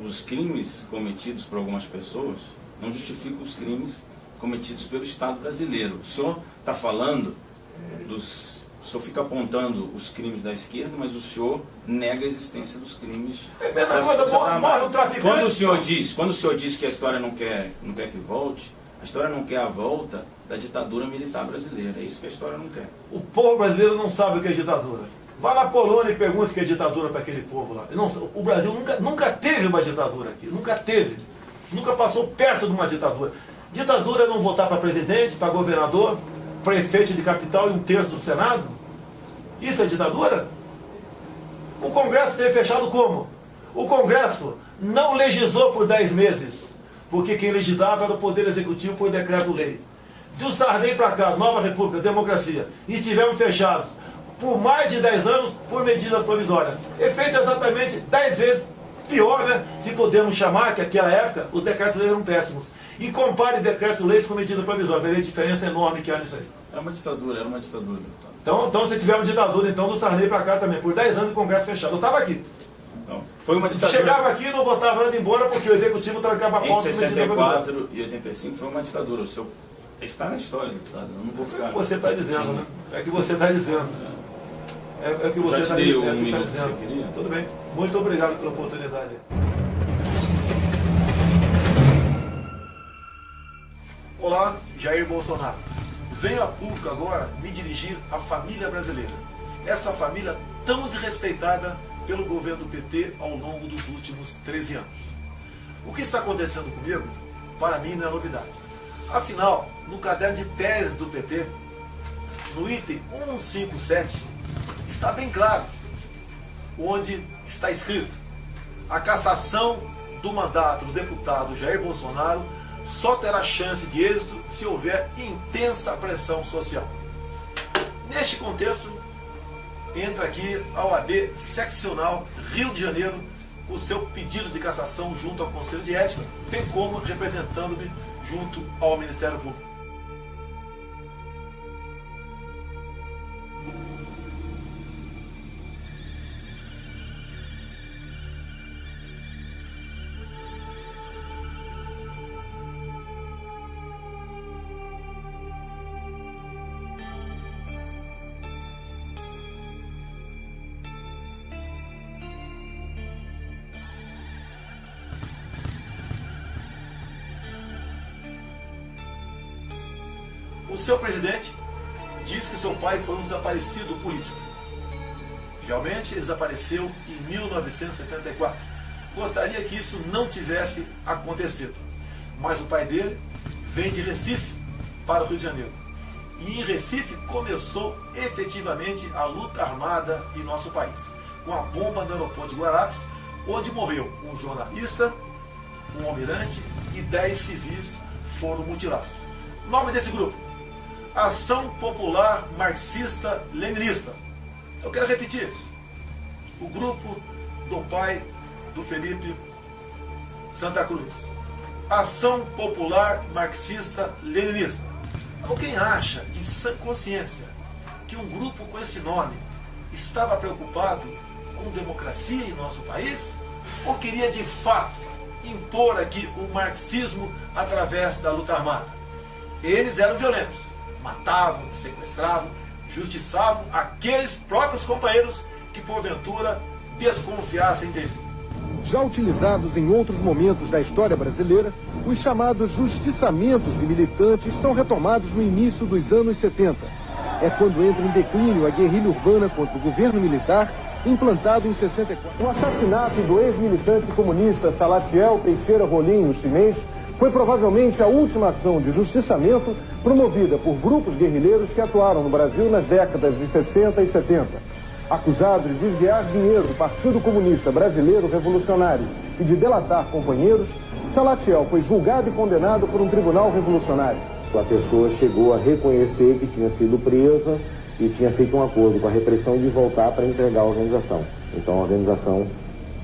os crimes cometidos por algumas pessoas não justificam os crimes cometidos pelo Estado brasileiro. O senhor está falando dos... O senhor fica apontando os crimes da esquerda, mas o senhor nega a existência dos crimes das Forças Armadas. Quando o senhor diz que a história não quer que volte, a história não quer a volta da ditadura militar brasileira. É isso que a história não quer. O povo brasileiro não sabe o que é ditadura. Vá na Polônia e pergunte o que é ditadura para aquele povo lá. O Brasil nunca teve uma ditadura aqui. Nunca teve. Nunca passou perto de uma ditadura. Ditadura é não votar para presidente, para governador, prefeito de capital e 1/3 do Senado? Isso é ditadura? O Congresso teve fechado como? O Congresso não legislou por 10 meses, porque quem legislava era o Poder Executivo por decreto-lei. Do Sarney para cá, Nova República, democracia, e estivemos fechados por mais de 10 anos por medidas provisórias. Efeito exatamente 10 vezes pior, né? Se podemos chamar, que naquela época os decretos-leis eram péssimos. E compare decretos-leis com medidas provisórias, vai ver a diferença enorme que há nisso aí. Era uma ditadura, era uma ditadura. Então se tiver uma ditadura, então do Sarney para cá também, por 10 anos o Congresso fechado. Eu estava aqui. Não, foi uma ditadura. Chegava aqui e não votava nada embora porque o Executivo trancava a porta. Em 64 e 85 foi uma ditadura. O seu está na história, deputado. Eu não vou ficar... É o que você está dizendo, né? É o que você está dizendo. É o que você está dizendo. Tudo bem. Muito obrigado pela oportunidade. Olá, Jair Bolsonaro. Venho a público agora me dirigir à família brasileira. Esta família tão desrespeitada pelo governo do PT ao longo dos últimos 13 anos. O que está acontecendo comigo, para mim, não é novidade. Afinal, no caderno de tese do PT, no item 157, está bem claro, onde está escrito: a cassação do mandato do deputado Jair Bolsonaro só terá chance de êxito se houver intensa pressão social. Neste contexto, entra aqui a OAB Seccional Rio de Janeiro com o seu pedido de cassação junto ao Conselho de Ética, bem como representando-me junto ao Ministério Público. O seu presidente diz que seu pai foi um desaparecido político. Realmente desapareceu em 1974. Gostaria que isso não tivesse acontecido. Mas o pai dele vem de Recife para o Rio de Janeiro. E em Recife começou efetivamente a luta armada em nosso país, com a bomba no aeroporto de Guararapes, onde morreu um jornalista, um almirante e 10 civis foram mutilados. Nome desse grupo: Ação Popular Marxista-Leninista. Eu quero repetir: o grupo do pai do Felipe Santa Cruz. Ação Popular Marxista-Leninista. Alguém acha de sã consciência que um grupo com esse nome estava preocupado com democracia em nosso país? Ou queria de fato impor aqui o marxismo através da luta armada? Eles eram violentos. Matavam, sequestravam, justiçavam aqueles próprios companheiros que porventura desconfiassem dele. Já utilizados em outros momentos da história brasileira, os chamados justiçamentos de militantes são retomados no início dos anos 70. É quando entra em declínio a guerrilha urbana contra o governo militar, implantado em 64. O assassinato do ex-militante comunista Salatiel Teixeira Rolim, no chinês, foi provavelmente a última ação de justiçamento promovida por grupos guerrilheiros que atuaram no Brasil nas décadas de 60 e 70. Acusado de desviar dinheiro do Partido Comunista Brasileiro Revolucionário e de delatar companheiros, Salatiel foi julgado e condenado por um tribunal revolucionário. A pessoa chegou a reconhecer que tinha sido presa e tinha feito um acordo com a repressão de voltar para entregar a organização. Então a organização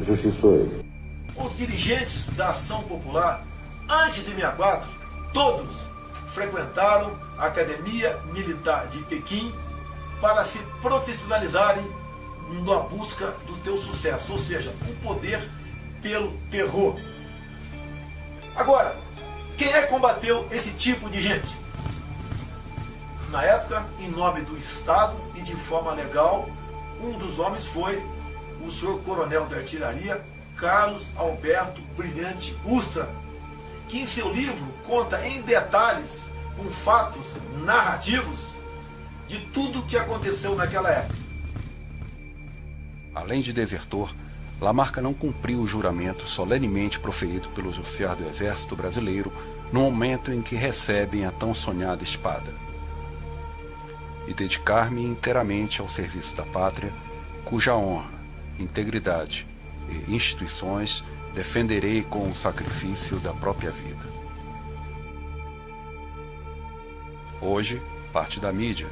justiçou ele. Os dirigentes da Ação Popular, antes de 64, todos frequentaram a Academia Militar de Pequim para se profissionalizarem na busca do teu sucesso. Ou seja, o poder pelo terror. Agora, quem é que combateu esse tipo de gente? Na época, em nome do Estado e de forma legal, um dos homens foi o senhor coronel de artilharia Carlos Alberto Brilhante Ustra, que em seu livro conta em detalhes, com fatos narrativos, de tudo o que aconteceu naquela época. Além de desertor, Lamarca não cumpriu o juramento solenemente proferido pelos oficiais do Exército Brasileiro no momento em que recebem a tão sonhada espada. E dedicar-me inteiramente ao serviço da pátria, cuja honra, integridade e instituições defenderei com o sacrifício da própria vida. Hoje, parte da mídia,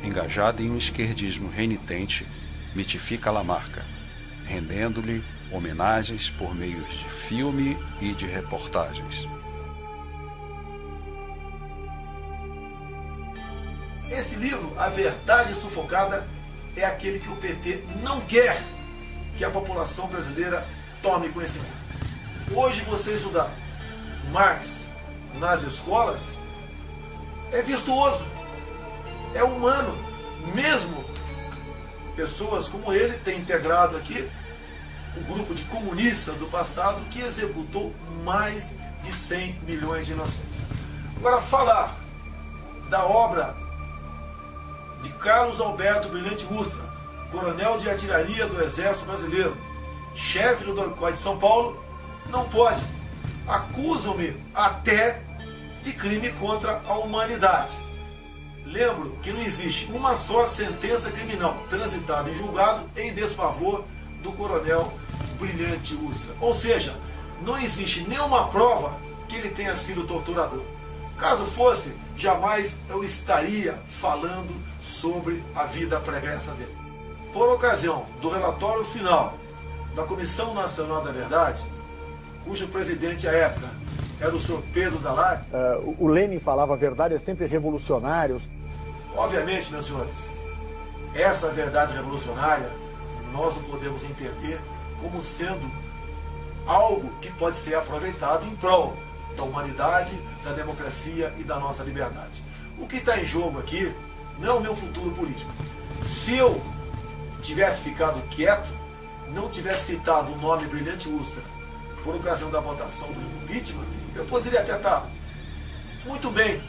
engajada em um esquerdismo renitente, mitifica Lamarca, rendendo-lhe homenagens por meio de filme e de reportagens. Esse livro, A Verdade Sufocada, é aquele que o PT não quer que a população brasileira tome conhecimento. Hoje você estudar Marx nas escolas é virtuoso, é humano. Mesmo pessoas como ele têm integrado aqui o grupo de comunistas do passado que executou mais de 100 milhões de inocentes. Agora, falar da obra de Carlos Alberto Brilhante Ustra, coronel de artilharia do Exército Brasileiro, chefe do DOI de São Paulo, não pode. Acusam-me até de crime contra a humanidade. Lembro que não existe uma só sentença criminal transitada em julgado em desfavor do coronel Brilhante Ustra. Ou seja, não existe nenhuma prova que ele tenha sido torturador. Caso fosse, jamais eu estaria falando sobre a vida pregressa dele. Por ocasião do relatório final da Comissão Nacional da Verdade, cujo presidente à época era o senhor Pedro Dall'Arte. O Lenin falava a verdade é sempre revolucionária. Obviamente, meus senhores, essa verdade revolucionária nós não podemos entender como sendo algo que pode ser aproveitado em prol da humanidade, da democracia e da nossa liberdade. O que está em jogo aqui não é o meu futuro político. Se eu tivesse ficado quieto, não tivesse citado o nome Brilhante Ustra por ocasião da votação do impeachment, eu poderia até estar muito bem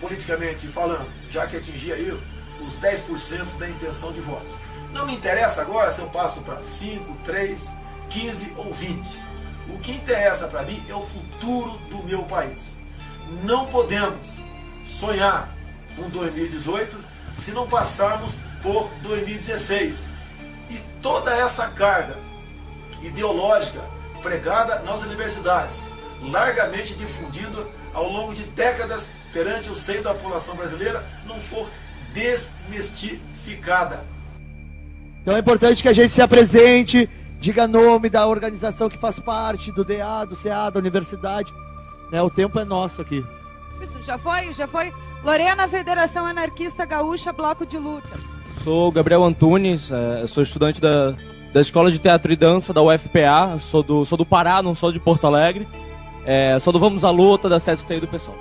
politicamente falando, já que atingia aí os 10% da intenção de votos. Não me interessa agora se eu passo para 5, 3, 15 ou 20. O que interessa para mim é o futuro do meu país. Não podemos sonhar com 2018 se não passarmos por 2016. E toda essa carga ideológica pregada nas universidades, largamente difundida ao longo de décadas perante o seio da população brasileira, não for desmistificada. Então é importante que a gente se apresente, diga nome da organização que faz parte, do DA, do CA, da universidade. Né, o tempo é nosso aqui. Isso, já foi. Lorena, Federação Anarquista Gaúcha, Bloco de Luta. Sou Gabriel Antunes, sou estudante da Escola de Teatro e Dança da UFPA, sou do Pará, não sou de Porto Alegre. Sou do Vamos à Luta, da CST e do PSOL.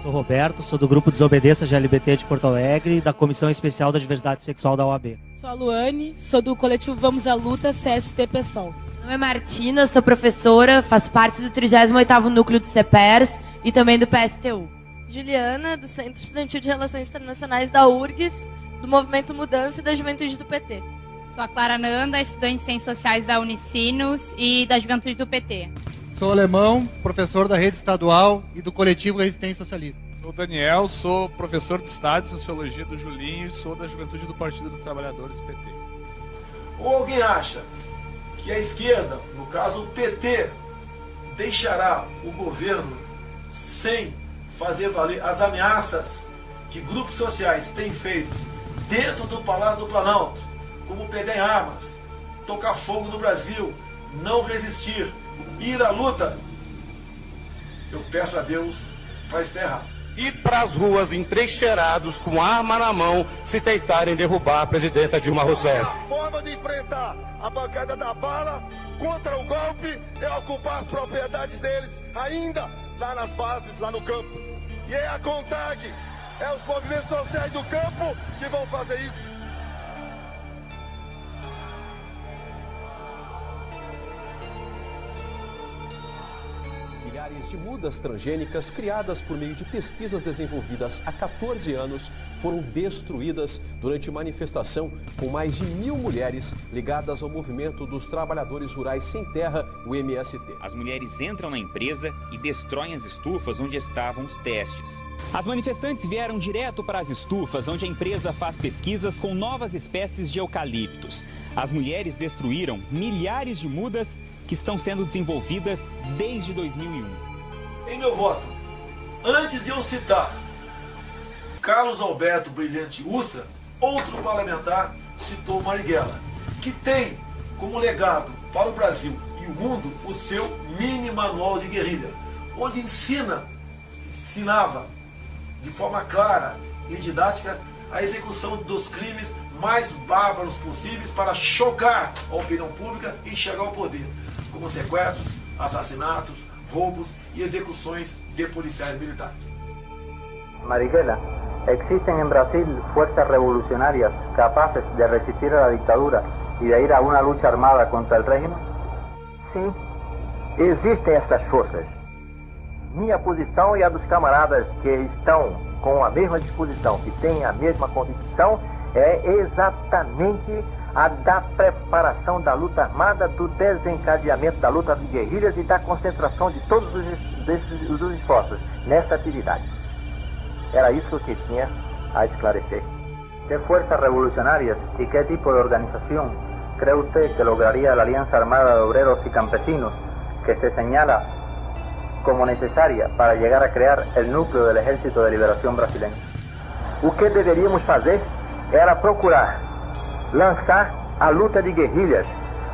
Sou Roberto, sou do Grupo Desobediência GLBT de Porto Alegre e da Comissão Especial da Diversidade Sexual da OAB. Sou a Luane, sou do coletivo Vamos à Luta, CST PSOL. Meu nome é Martina, sou professora, faço parte do 38º Núcleo do CEPERS e também do PSTU. Juliana, do Centro Estudantil de Relações Internacionais da URGS, do Movimento Mudança e da Juventude do PT. Sou a Clara Nanda, estudante de Ciências Sociais da Unicinos e da Juventude do PT. Sou alemão, professor da rede estadual e do coletivo Resistência Socialista. Sou o Daniel, sou professor de Estado e Sociologia do Julinho e sou da Juventude do Partido dos Trabalhadores, PT. Ou alguém acha que a esquerda, no caso o PT, deixará o governo sem fazer valer as ameaças que grupos sociais têm feito dentro do Palácio do Planalto, como pegar em armas, tocar fogo no Brasil, não resistir, ir à luta? Eu peço a Deus para estar errado. ir para as ruas entrincheirados com arma na mão se tentarem derrubar a presidenta Dilma Rousseff. A forma de enfrentar a bancada da bala contra o golpe é ocupar as propriedades deles, ainda lá nas bases, lá no campo. E é a CONTAG, é os movimentos sociais do campo que vão fazer isso. Milhares de mudas transgênicas criadas por meio de pesquisas desenvolvidas há 14 anos foram destruídas durante manifestação com mais de 1.000 mulheres ligadas ao movimento dos trabalhadores rurais sem terra, o MST. As mulheres entram na empresa e destroem as estufas onde estavam os testes. As manifestantes vieram direto para as estufas onde a empresa faz pesquisas com novas espécies de eucaliptos. As mulheres destruíram milhares de mudas que estão sendo desenvolvidas desde 2001. Em meu voto, antes de eu citar Carlos Alberto Brilhante Ustra, outro parlamentar citou Marighella, que tem como legado para o Brasil e o mundo o seu mini manual de guerrilha, onde ensinava de forma clara e didática a execução dos crimes mais bárbaros possíveis para chocar a opinião pública e chegar ao poder, como sequestros, assassinatos, roubos e execuções de policiais militares. Marighella, ¿existen en Brasil fuerzas revolucionarias capaces de resistir a la dictadura y de ir a una lucha armada contra el régimen? Sim, existem essas forças. Minha posição e a dos camaradas que estão com a mesma disposição, que têm a mesma convicção, é exatamente a da preparação da luta armada, do desencadeamento da luta de guerrilhas e da concentração de todos os esforços nessa atividade. Era isso que tinha a esclarecer. ¿Qué fuerzas revolucionarias y qué tipo de organización cree usted que lograría la Alianza Armada de Obreros y Campesinos que se señala como necesaria para llegar a crear el núcleo del Ejército de Liberación Brasileño? O que deveríamos fazer era procurar lançar a luta de guerrilhas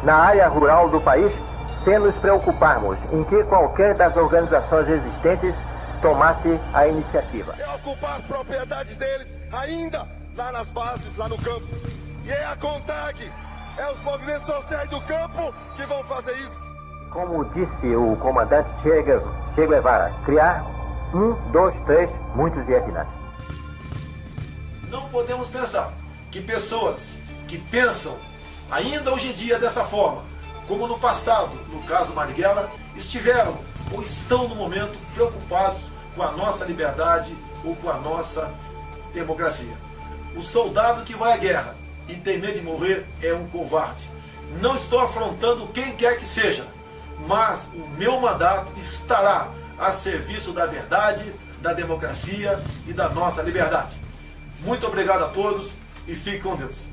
na área rural do país, sem nos preocuparmos em que qualquer das organizações existentes tomasse a iniciativa. É ocupar as propriedades deles, ainda lá nas bases, lá no campo. E é a CONTAG, é os movimentos sociais do campo que vão fazer isso. Como disse o comandante Che Guevara, criar 1, 2, 3, muitos Vietnãs. Não podemos pensar que pessoas que pensam ainda hoje em dia dessa forma, como no passado, no caso Marighella, estiveram ou estão no momento preocupados com a nossa liberdade ou com a nossa democracia. O soldado que vai à guerra e tem medo de morrer é um covarde. Não estou afrontando quem quer que seja, mas o meu mandato estará a serviço da verdade, da democracia e da nossa liberdade. Muito obrigado a todos e fique com Deus.